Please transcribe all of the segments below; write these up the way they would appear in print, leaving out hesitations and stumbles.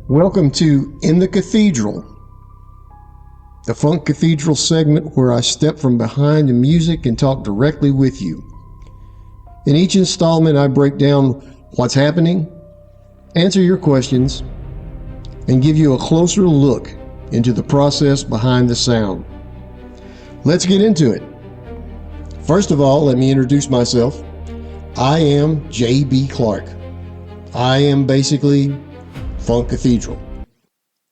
Welcome to In the Cathedral, the Funk Cathedral segment where I step from behind the music and talk directly with you. In each installment, I break down what's happening, answer your questions, and give you a closer look into the process behind the sound. Let's get into it. First of all, let me introduce myself. I am J.B. Clark. I am basically Funk Cathedral.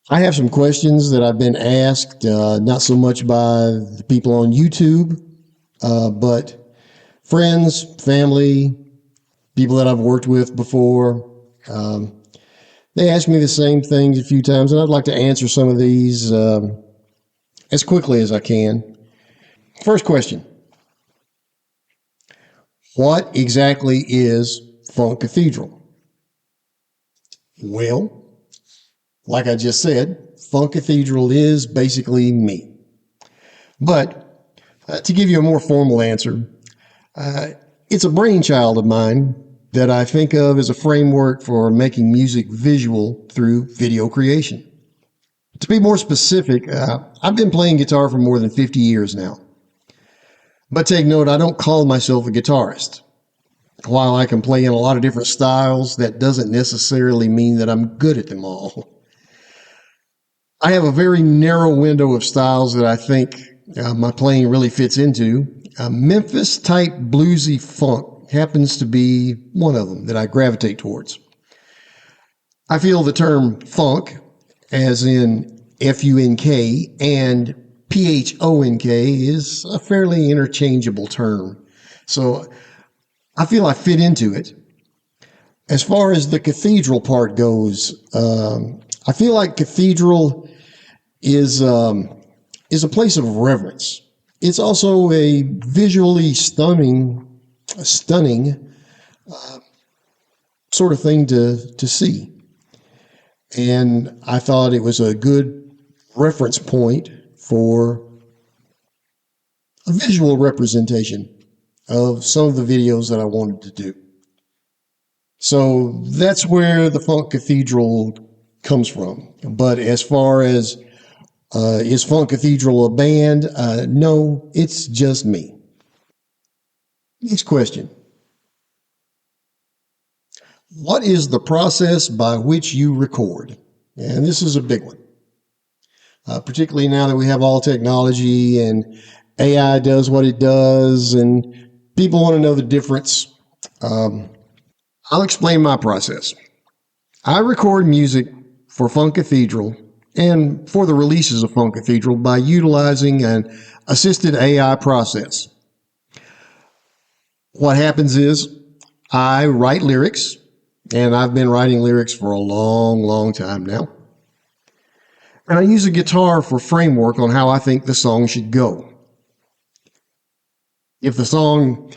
I have some questions that I've been asked, not so much by the people on YouTube, but friends, family, people that I've worked with before. They ask me the same things a few times, and I'd like to answer some of these as quickly as I can. First question. What exactly is Funk Cathedral? Well, like I just said, Funk Cathedral is basically me. But to give you a more formal answer, it's a brainchild of mine that I think of as a framework for making music visual through video creation. To be more specific, I've been playing guitar for more than 50 years now. But take note, I don't call myself a guitarist. While I can play in a lot of different styles, that doesn't necessarily mean that I'm good at them all. I have a very narrow window of styles that I think my playing really fits into. Memphis type bluesy funk happens to be one of them that I gravitate towards. I feel the term funk, as in F-U-N-K and P-H-O-N-K, is a fairly interchangeable term. So I feel I fit into it. As far as the cathedral part goes, I feel like cathedral is a place of reverence. It's also a visually stunning sort of thing to see. And I thought it was a good reference point for a visual representation of some of the videos that I wanted to do. So that's where the Funk Cathedral comes from. But as far as is Funk Cathedral a band? No, it's just me. Next question. What is the process by which you record? And this is a big one. Particularly now that we have all technology and AI does what it does and people want to know the difference. I'll explain my process. I record music for Funk Cathedral and for the releases of Funk Cathedral by utilizing an assisted AI process. What happens is I write lyrics, and I've been writing lyrics for a long, long time now. And I use a guitar for framework on how I think the song should go. If the song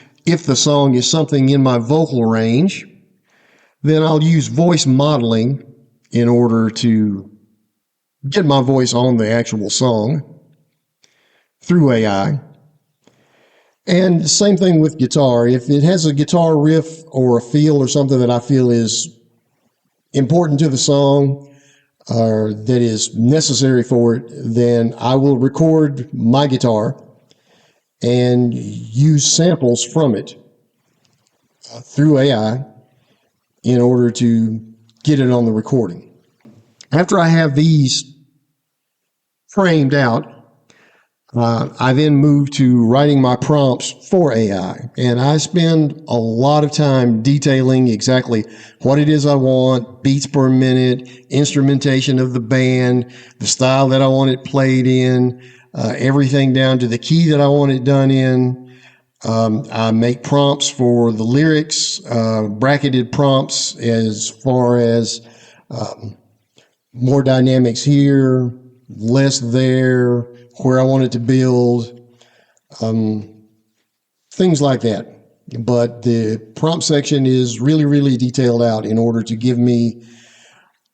is something in my vocal range, then I'll use voice modeling in order to get my voice on the actual song through AI. And the same thing with guitar. If it has a guitar riff or a feel or something that I feel is important to the song or that is necessary for it, then I will record my guitar and use samples from it through AI in order to get it on the recording. After I have these framed out, I then move to writing my prompts for AI. And I spend a lot of time detailing exactly what it is I want, beats per minute, instrumentation of the band, the style that I want it played in, everything down to the key that I want it done in. I make prompts for the lyrics, bracketed prompts as far as more dynamics here, less there, where I want it to build, things like that. But the prompt section is really, really detailed out in order to give me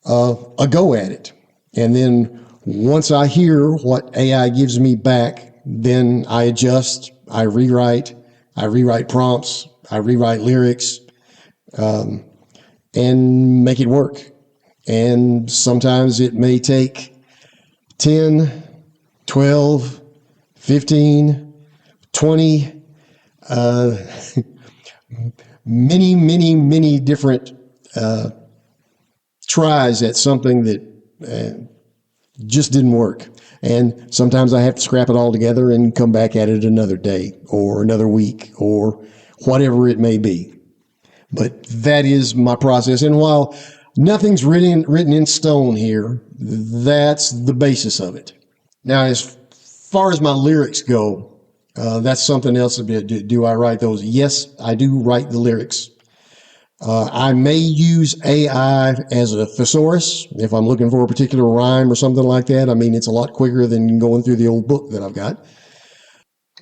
a go at it. And then once I hear what AI gives me back, then I adjust, I rewrite prompts, I rewrite lyrics, and make it work. And sometimes it may take 10, 12, 15, 20, many different tries at something that just didn't work. And sometimes I have to scrap it all together and come back at it another day or another week or whatever it may be. But that is my process. And while nothing's written in stone here, that's the basis of it. Now, as far as my lyrics go, that's something else a bit. Do I write those? Yes, I do write the lyrics. I may use AI as a thesaurus if I'm looking for a particular rhyme or something like that. I mean, it's a lot quicker than going through the old book that I've got.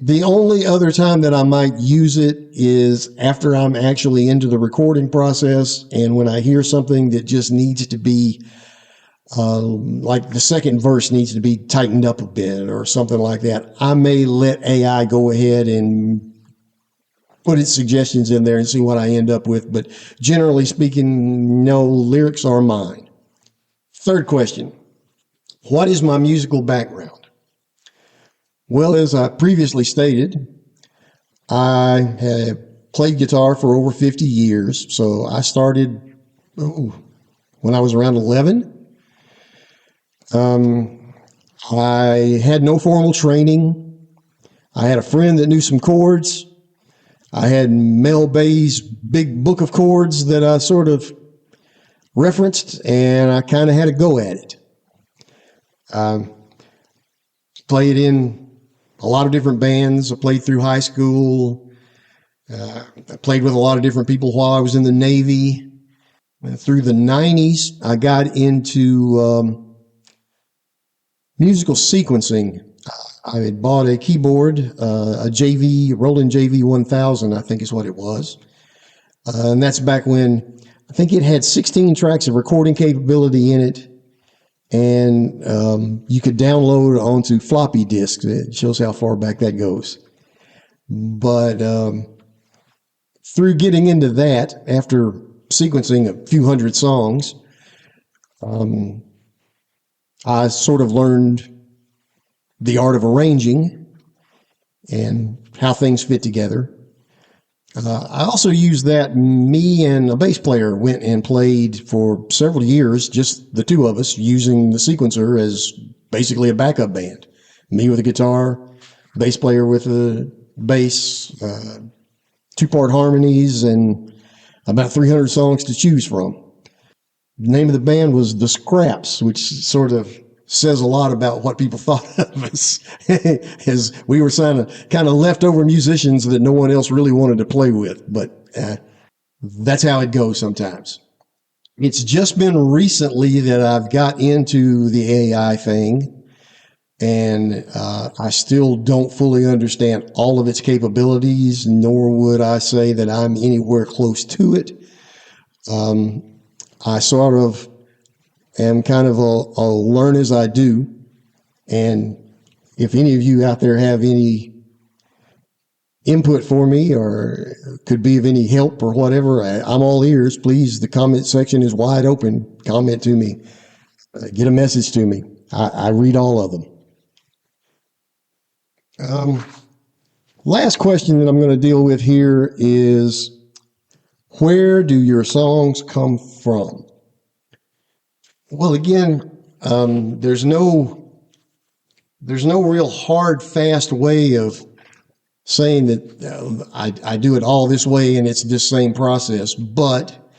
The only other time that I might use it is after I'm actually into the recording process and when I hear something that just needs to be, like the second verse needs to be tightened up a bit or something like that. I may let AI go ahead and put its suggestions in there and see what I end up with. But generally speaking, no, lyrics are mine. Third question, what is my musical background? Well, as I previously stated, I have played guitar for over 50 years. So I started when I was around 11. I had no formal training. I had a friend that knew some chords. I had Mel Bay's big book of chords that I sort of referenced, and I kind of had a go at it. Played in a lot of different bands. I played through high school. I played with a lot of different people while I was in the Navy. Through the 90s, I got into musical sequencing. I had bought a keyboard, a Roland JV 1000, I think is what it was. And that's back when I think it had 16 tracks of recording capability in it. And you could download onto floppy disks. It shows how far back that goes. But through getting into that, after sequencing a few hundred songs, I sort of learned the art of arranging and how things fit together. I also used that. Me and a bass player went and played for several years, just the two of us, using the sequencer as basically a backup band. Me with a guitar, bass player with a bass, two-part harmonies, and about 300 songs to choose from. The name of the band was The Scraps, which sort of says a lot about what people thought of us, as we were kind of leftover musicians that no one else really wanted to play with. But that's how it goes sometimes. It's just been recently that I've got into the AI thing, and I still don't fully understand all of its capabilities, nor would I say that I'm anywhere close to it. I sort of am kind of a learn as I do. And if any of you out there have any input for me or could be of any help or whatever, I'm all ears. Please, the comment section is wide open. Comment to me. Get a message to me. I read all of them. Last question that I'm going to deal with here is, where do your songs come from? Well, again, there's no real hard, fast way of saying that I do it all this way and it's this same process. But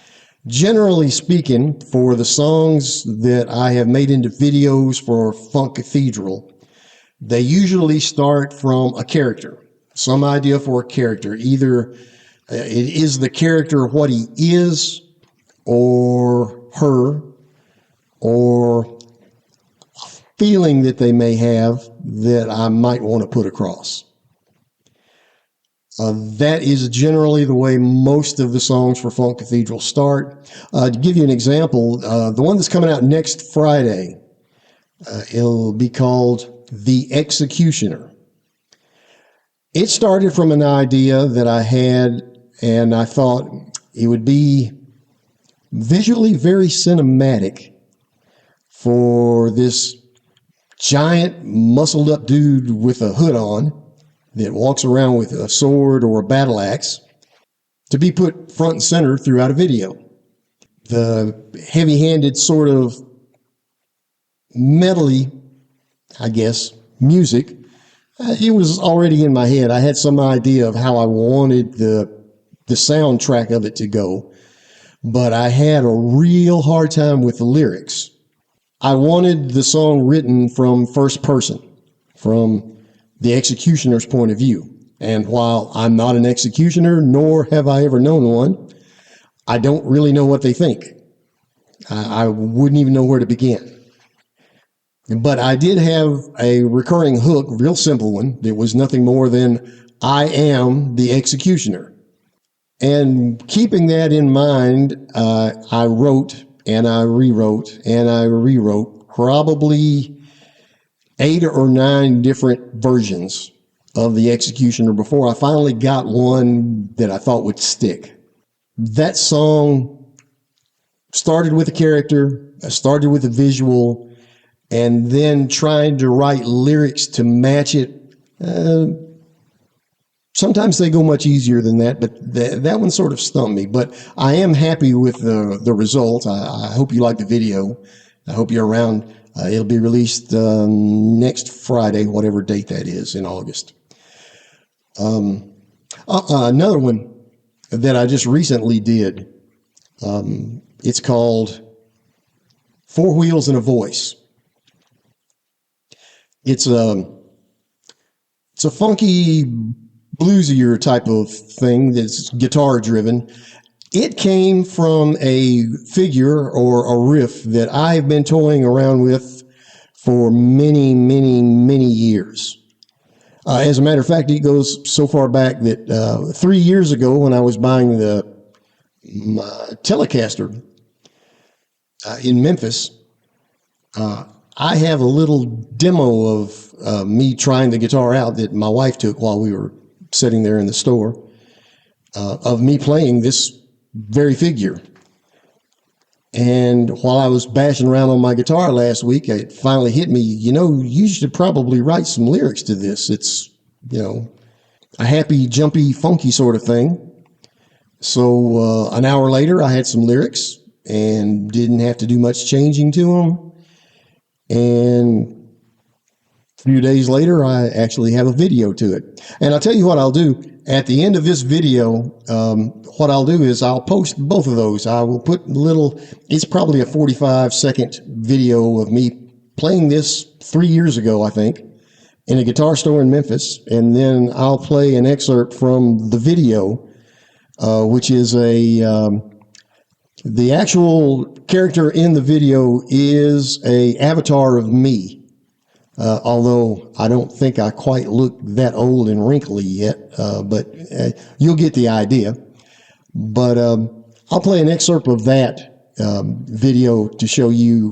generally speaking, for the songs that I have made into videos for PhonkCathedral, they usually start from a character, some idea for a character. Either it is the character what he is or her, or a feeling that they may have that I might want to put across. That is generally the way most of the songs for PhonkCathedral start. To give you an example, the one that's coming out next Friday, it'll be called The Executioner. It started from an idea that I had, and I thought it would be visually very cinematic for this giant muscled up dude with a hood on that walks around with a sword or a battle axe to be put front and center throughout a video. The heavy-handed sort of metally, I guess, music, it was already in my head. I had some idea of how I wanted the soundtrack of it to go, but I had a real hard time with the lyrics. I wanted the song written from first person, from the executioner's point of view. And while I'm not an executioner, nor have I ever known one, I don't really know what they think. I wouldn't even know where to begin. But I did have a recurring hook, real simple one, that was nothing more than, I am the executioner. And keeping that in mind, I wrote and I rewrote and I rewrote probably 8 or 9 different versions of the executioner before I finally got one that I thought would stick. That song started with a character, started with a visual, and then trying to write lyrics to match it. Sometimes they go much easier than that, but that one sort of stumped me. But I am happy with the result. I hope you like the video. I hope you're around. It'll be released next Friday, whatever date that is, in August. Another one that I just recently did. It's called Four Wheels and a Voice. It's a funky, bluesier type of thing that's guitar driven. It came from a figure or a riff that I've been toying around with for many, many, many years. As a matter of fact, it goes so far back that 3 years ago when I was buying my Telecaster in Memphis, I have a little demo of me trying the guitar out that my wife took while we were sitting there in the store, of me playing this very figure. And while I was bashing around on my guitar last week, it finally hit me, you should probably write some lyrics to this. It's, a happy, jumpy, funky sort of thing. So an hour later, I had some lyrics and didn't have to do much changing to them. And a few days later, I actually have a video to it. And I'll tell you what I'll do. At the end of this video, what I'll do is I'll post both of those. I will put it's probably a 45-second video of me playing this 3 years ago, I think, in a guitar store in Memphis. And then I'll play an excerpt from the video, which is the actual character in the video is a avatar of me. Although I don't think I quite look that old and wrinkly yet, but you'll get the idea. But I'll play an excerpt of that video to show you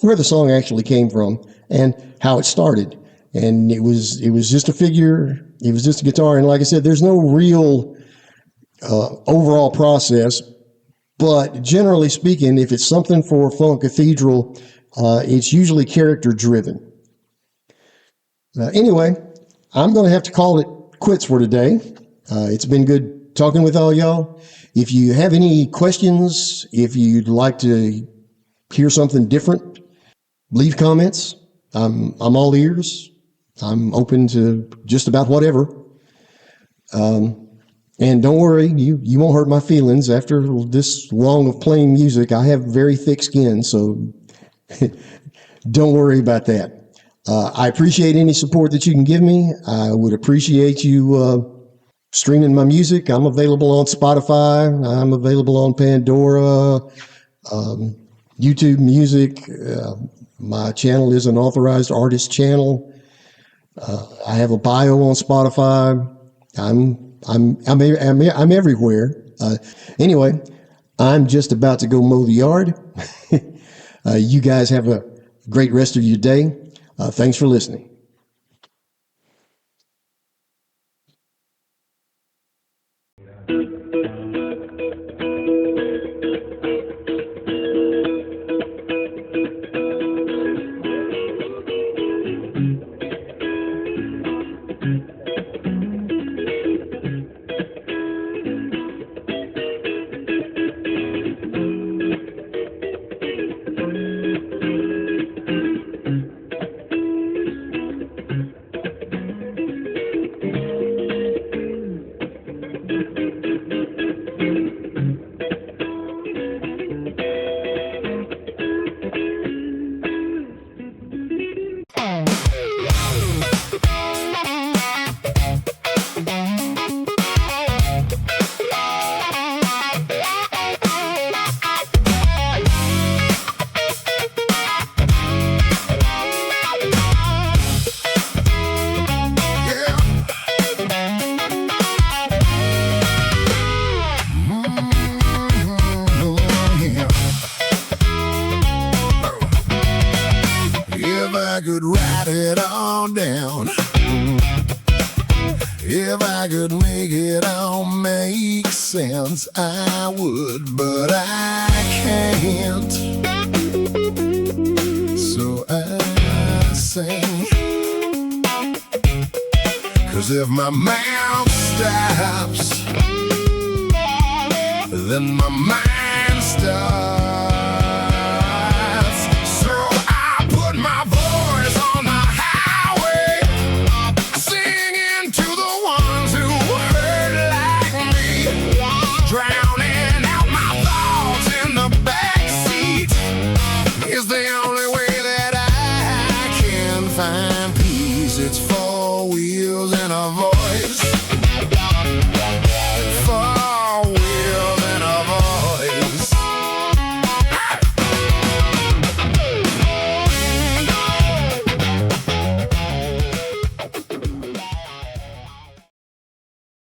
where the song actually came from and how it started. And it was just a figure. It was just a guitar. And like I said, there's no real overall process. But generally speaking, if it's something for PhonkCathedral, it's usually character driven. Anyway, I'm going to have to call it quits for today. It's been good talking with all y'all. If you have any questions, if you'd like to hear something different, leave comments. I'm all ears. I'm open to just about whatever. And don't worry, you won't hurt my feelings. After this long of playing music, I have very thick skin, so don't worry about that. I appreciate any support that you can give me. I would appreciate you streaming my music. I'm available on Spotify. I'm available on Pandora, YouTube Music. My channel is an authorized artist channel. I have a bio on Spotify. I'm everywhere. Anyway, I'm just about to go mow the yard. You guys have a great rest of your day. Thanks for listening. I could write it all down, if I could make it all make sense, I would, but I can't. So I sing, 'cause if my mouth stops, then my mind